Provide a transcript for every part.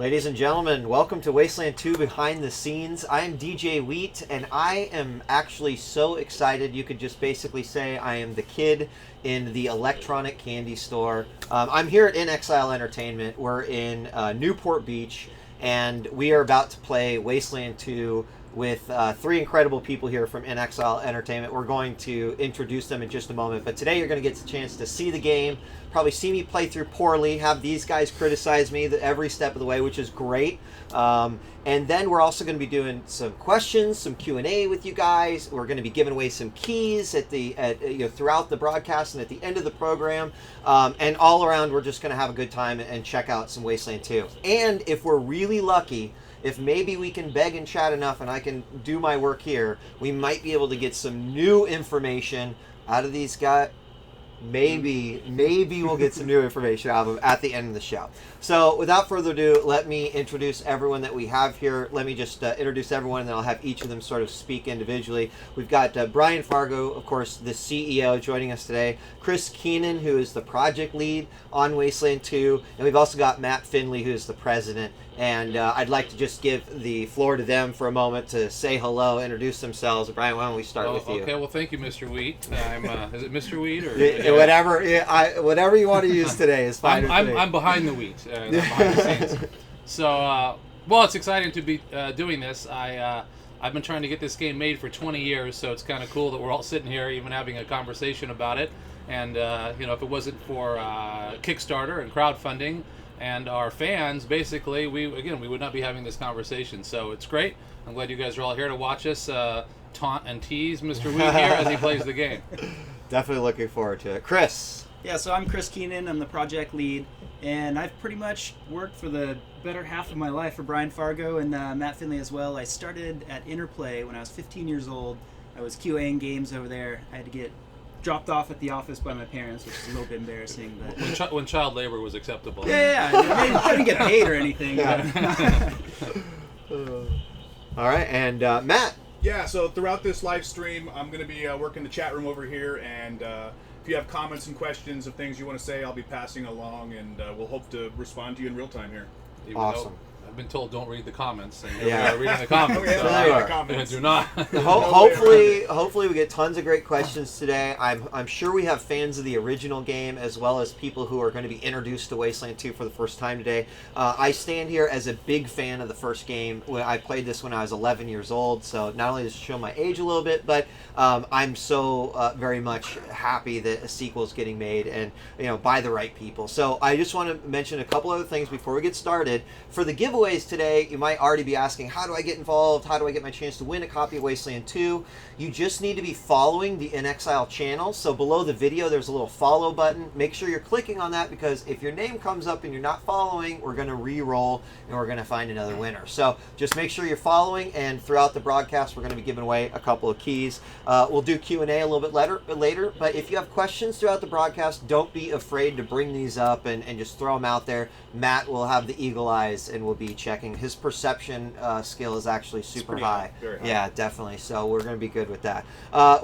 Ladies and gentlemen, welcome to Wasteland 2 Behind the Scenes. I am DJ Wheat, and I am actually so excited. You could just basically say I am the kid in the electronic candy store. I'm here at In Exile Entertainment. We're in Newport Beach, and we are about to play Wasteland 2 with three incredible people here from In Exile Entertainment. We're going to introduce them in just a moment, but today you're going to get the chance to see the game, probably see me play through poorly, have these guys criticize me every step of the way, which is great. And then we're also going to be doing some questions, some Q&A with you guys. We're going to be giving away some keys throughout the broadcast and at the end of the program. And all around, we're just going to have a good time and check out some Wasteland 2. And if we're really lucky, if maybe we can beg and chat enough and I can do my work here, we might be able to get some new information out of these guys. Maybe we'll get some new information out of them at the end of the show. So without further ado, let me introduce everyone that we have here. Let me just introduce everyone, and then I'll have each of them sort of speak individually. We've got Brian Fargo, of course, the CEO, joining us today. Chris Keenan, who is the project lead on Wasteland 2. And we've also got Matt Finley, who is the president. And I'd like to just give the floor to them for a moment to say hello, introduce themselves. Brian, why don't we start with you? Okay, well, thank you, Mr. Wheat. Is it Mr. Wheat or whatever you want to use today is fine. I'm behind the wheat. Not behind the scenes. So, well, it's exciting to be doing this. I've been trying to get this game made for 20 years, so it's kind of cool that we're all sitting here, even having a conversation about it. And if it wasn't for Kickstarter and crowdfunding and our fans, basically, we would not be having this conversation. So it's great. I'm glad you guys are all here to watch us taunt and tease Mr. Wheat here as he plays the game. Definitely looking forward to it. Chris. Yeah, so I'm Chris Keenan. I'm the project lead, and I've pretty much worked for the better half of my life for Brian Fargo and Matt Finley as well. I started at Interplay when I was 15 years old. I was QAing games over there. I had to get dropped off at the office by my parents, which is a little bit embarrassing. But when child labor was acceptable. Yeah, I didn't get paid or anything. Yeah. All right, and Matt. Yeah, so throughout this live stream, I'm going to be working the chat room over here, and if you have comments and questions of things you want to say, I'll be passing along, and we'll hope to respond to you in real time here. Awesome. I've been told don't read the comments, and yeah, reading the comments. Do not. Hopefully we get tons of great questions today. I'm sure we have fans of the original game as well as people who are going to be introduced to Wasteland 2 for the first time today. I stand here as a big fan of the first game. I played this when I was 11 years old, so not only does it show my age a little bit, but I'm so very much happy that a sequel is getting made and by the right people. So I just want to mention a couple other things before we get started. For the giveaways today, you might already be asking, how do I get involved? How do I get my chance to win a copy of Wasteland 2? You just need to be following the In Exile channel. So below the video, there's a little follow button. Make sure you're clicking on that, because if your name comes up and you're not following, we're going to re-roll and we're going to find another winner. So just make sure you're following, and throughout the broadcast, we're going to be giving away a couple of keys. We'll do Q&A a little bit later, but if you have questions throughout the broadcast, don't be afraid to bring these up and just throw them out there. Matt will have the eagle eyes and will be checking. His perception skill is actually super high. Very high. Yeah, definitely. So we're going to be good with that.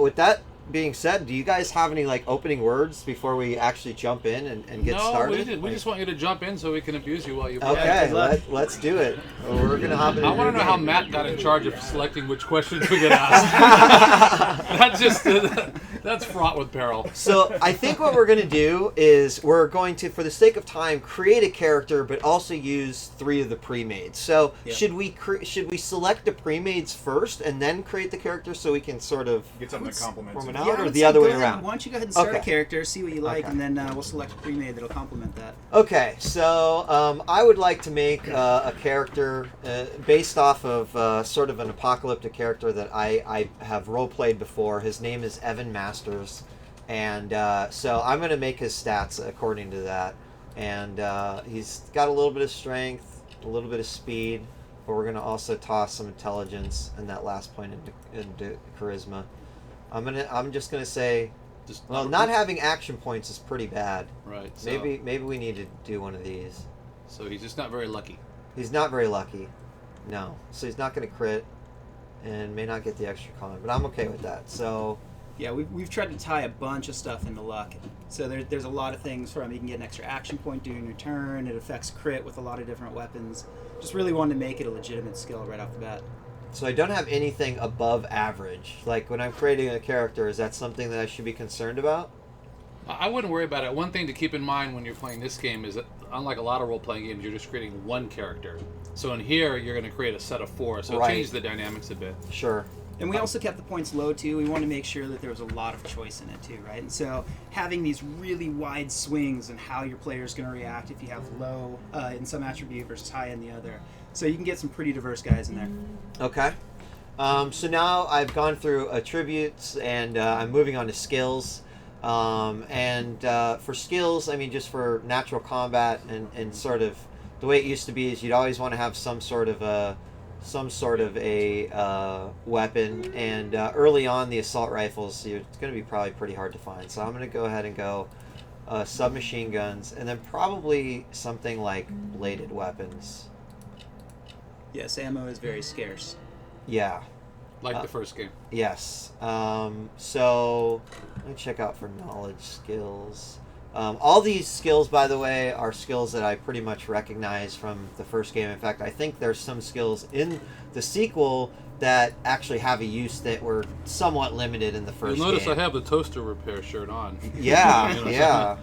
With that being said, do you guys have any opening words before we actually jump in and get started? No, we just want you to jump in so we can abuse you while you play. Okay, let's do it. We're going to hop in. I want to know how Matt got in charge of selecting which questions we get asked. That's fraught with peril. So I think what we're going to do is we're going to, for the sake of time, create a character, but also use 3 of the pre-mades. So should we select the pre-mades first and then create the character so we can sort of get something that complements it? Or the other way around? Why don't you go ahead and start a character, see what you like, and then we'll select a pre-made that'll complement that. Okay, so I would like to make a character based off of sort of an apocalyptic character that I have role-played before. His name is Evan Masters, and so I'm going to make his stats according to that. And he's got a little bit of strength, a little bit of speed, but we're going to also toss some intelligence and that last point into charisma. I'm just gonna say, not having action points is pretty bad. Right. So, maybe we need to do one of these. So he's just not very lucky. He's not very lucky. No. So he's not gonna crit, and may not get the extra con, but I'm okay with that. So Yeah, we've tried to tie a bunch of stuff into luck. So there's a lot of things from you can get an extra action point during your turn. It affects crit with a lot of different weapons. Just really wanted to make it a legitimate skill right off the bat. So I don't have anything above average. Like when I'm creating a character, is that something that I should be concerned about? I wouldn't worry about it. One thing to keep in mind when you're playing this game is that, unlike a lot of role-playing games, you're just creating one character. So in here, you're going to create a set of 4, so it changes the dynamics a bit. Sure. And we also kept the points low, too. We wanted to make sure that there was a lot of choice in it, too, right? And so having these really wide swings in how your player is going to react if you have low in some attribute versus high in the other. So you can get some pretty diverse guys in there. Okay. So now I've gone through attributes, and I'm moving on to skills. For skills, I mean, just for natural combat and sort of the way it used to be is you'd always want to have some sort of a weapon, and early on the assault rifles, it's going to be probably pretty hard to find. So I'm going to go ahead and go submachine guns, and then probably something like bladed weapons. Yes, ammo is very scarce. Yeah. Like the first game. Yes. So let me check out for knowledge skills. All these skills, by the way, are skills that I pretty much recognize from the first game. In fact, I think there's some skills in the sequel that actually have a use that were somewhat limited in the first You'll notice game. I have the toaster repair shirt on. Yeah, yeah.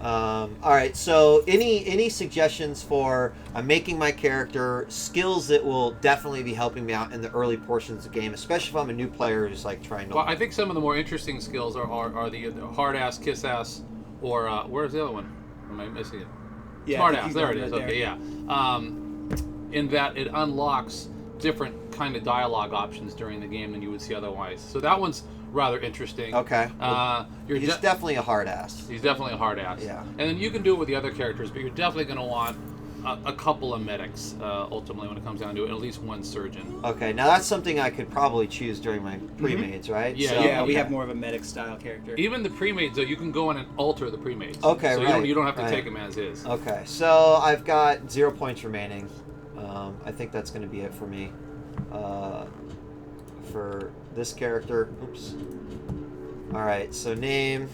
All right, so any suggestions for making my character, skills that will definitely be helping me out in the early portions of the game, especially if I'm a new player who's like trying to... Well, I think some of the more interesting skills are the hard-ass, kiss-ass, or where's the other one? Am I missing it? Yeah, Smart-ass, there it is. Right Okay, there. yeah. In that it unlocks different kind of dialogue options during the game than you would see otherwise. So that one's rather interesting. Okay. He's definitely a hard ass. He's definitely a hard ass. Yeah. And then you can do it with the other characters, but you're definitely going to want a couple of medics, ultimately, when it comes down to it, and at least one surgeon. Okay, now that's something I could probably choose during my pre-mades, right? Yeah, So, Yeah, we okay. have more of a medic style character. Even the pre-mades, though, you can go in and alter the pre-mades. Okay, so right, you don't have to right. take them as is. Okay, so I've got 0 points remaining. I think that's going to be it for me. For this character. Oops. Alright, so name.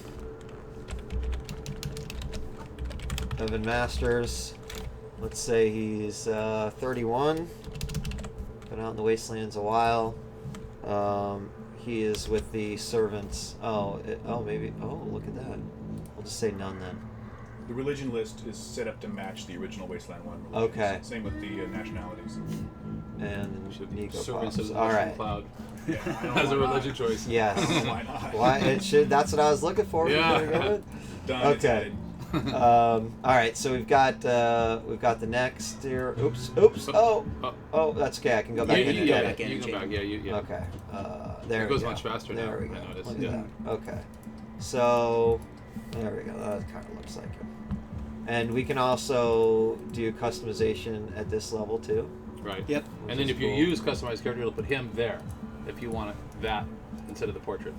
Evan Masters. Let's say he's 31. Been out in the Wastelands a while. He is with the servants. Maybe. Oh, look at that. We'll just say none then. The religion list is set up to match the original Wasteland 1 religions. Okay. Same with the nationalities. And Nico Servants Pops. of the All Mushroom right. Cloud. Yeah, I don't know As a why not. religion choice. Yes. Why not? Why it should? That's what I was looking for. Yeah. Very good. Done. It's Okay. added. All right. So we've got the next here. Oops. Oh, that's okay. I can go back in and go edit. back in. You can go back. Yeah. Okay. There It we goes go. much faster there now, we go. I noticed, Look at yeah. that. Okay. So there we go. That kind of looks like it. And we can also do customization at this level too. Right. Yep. And then is if you cool. use customized character, it'll put him there. If you want that instead of the portrait.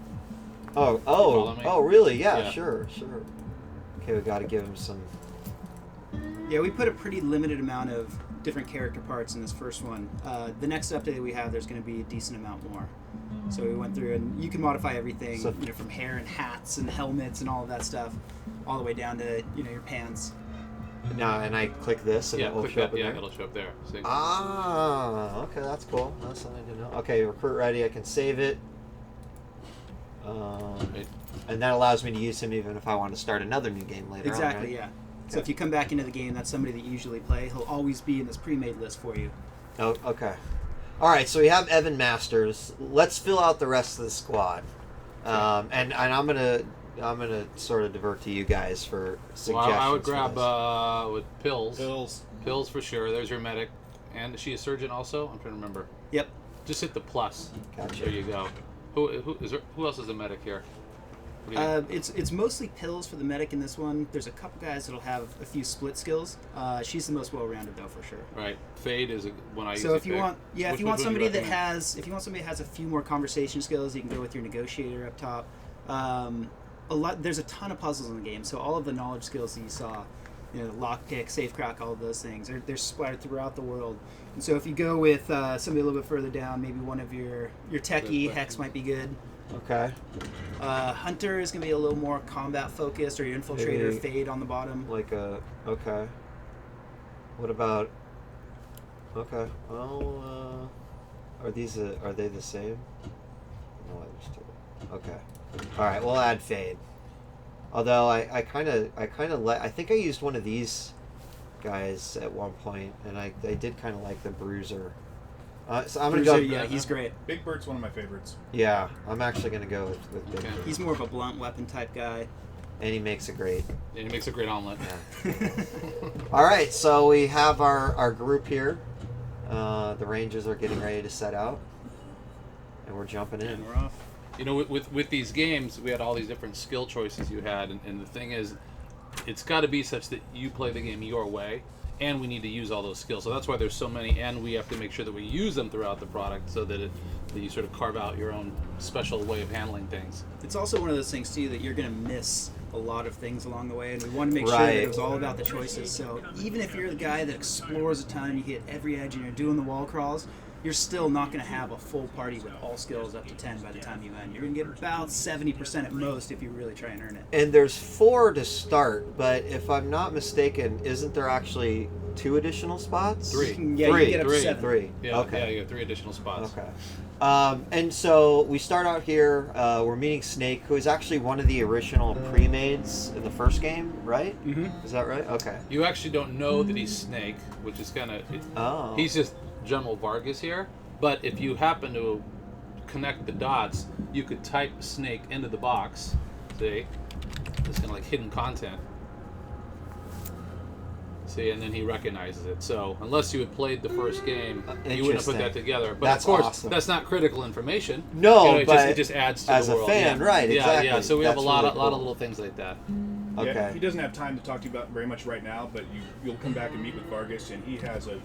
Follow me? Oh, really? Yeah, Yeah. sure. Okay, we got to give him some. Yeah, we put a pretty limited amount of different character parts in this first one. The next update that we have, there's going to be a decent amount more. So we went through, and you can modify everything, So- from hair and hats and helmets and all of that stuff, all the way down to your pants. Now, and I click this, and Yeah, it will click show that. up in Yeah, there. it'll show up there. See? Okay, that's cool. That's something to know. Okay, recruit ready. I can save it. Right. And that allows me to use him even if I want to start another new game later Exactly, on, right? yeah. So if you come back into the game, that's somebody that you usually play. He'll always be in this pre-made list for you. Oh, okay. All right, so we have Evan Masters. Let's fill out the rest of the squad. And I'm gonna sort of divert to you guys for suggestions. Well, I would for grab this. with pills. Pills. Pills for sure. There's your medic. And is she a surgeon also? I'm trying to remember. Yep. Just hit the plus. Gotcha. There you go. Who else is a medic here? What do you It's mostly pills for the medic in this one. There's a couple guys that'll have a few split skills. She's the most well-rounded though, for sure. Right. Fade is when I use So a if you fade. want, Which if you want would somebody that recommend? has a few more conversation skills, you can go with your negotiator up top. There's a ton of puzzles in the game, so all of the knowledge skills that you saw, lockpick, safe crack, all of those things, they're splattered throughout the world. And so if you go with somebody a little bit further down, maybe one of your techie, Hex might be good. Okay. Hunter is going to be a little more combat focused, or your Infiltrator, Maybe Fade on the bottom. like a okay. What about? Okay. Well, are they the same? No, there's two. Okay. All right. We'll add Fade. Although I kind of I think I used one of these guys at one point, and I did kind of like the Bruiser. So I'm gonna go. Yeah, he's great. Big Bert's one of my favorites. Yeah, I'm actually gonna go with Big Okay. Bird. He's more of a blunt weapon type guy. And he makes a great. And he makes a great omelet. All right, so we have our group here. The Rangers are getting ready to set out, and we're jumping in. And we're off. You know, with these games, we had all these different skill choices you had, and the thing is, it's got to be such that you play the game your way, and we need to use all those skills. So that's why there's so many, and we have to make sure that we use them throughout the product, so that that you sort of carve out your own special way of handling things. It's also one of those things too that you're going to miss a lot of things along the way, and we want to make sure that Right. it was all about the choices. So even if you're the guy that explores a ton, you hit every edge, and you're doing the wall crawls, you're still not going to have a full party with all skills up to 10 by the time you end. You're going to get about 70% at most if you really try and earn it. And there's 4 to start, but if I'm not mistaken, isn't there actually 2 additional spots? 3. You can get up to Three. 7. 3. Yeah, Okay. yeah, you have 3 additional spots. Okay. And so we start out here. We're meeting Snake, who is actually one of the original pre-mades in the first game, right? Mm-hmm. Is that right? Okay. You actually don't know that he's Snake, which is kind of... Oh. He's just General Vargas here, but if you happen to connect the dots, you could type Snake into the box. See? It's kind of like hidden content. See, and then he recognizes it. So, unless you had played the first game, you wouldn't have put that Interesting. together. But That's of course, awesome. that's not critical information. No, it but just adds to as the a world. fan, yeah. right, Yeah, exactly. yeah. So we have That's a lot really of lot of cool. little things like that. Okay. Yeah, he doesn't have time to talk to you about very much right now, but you'll come back and meet with Vargas, and he has a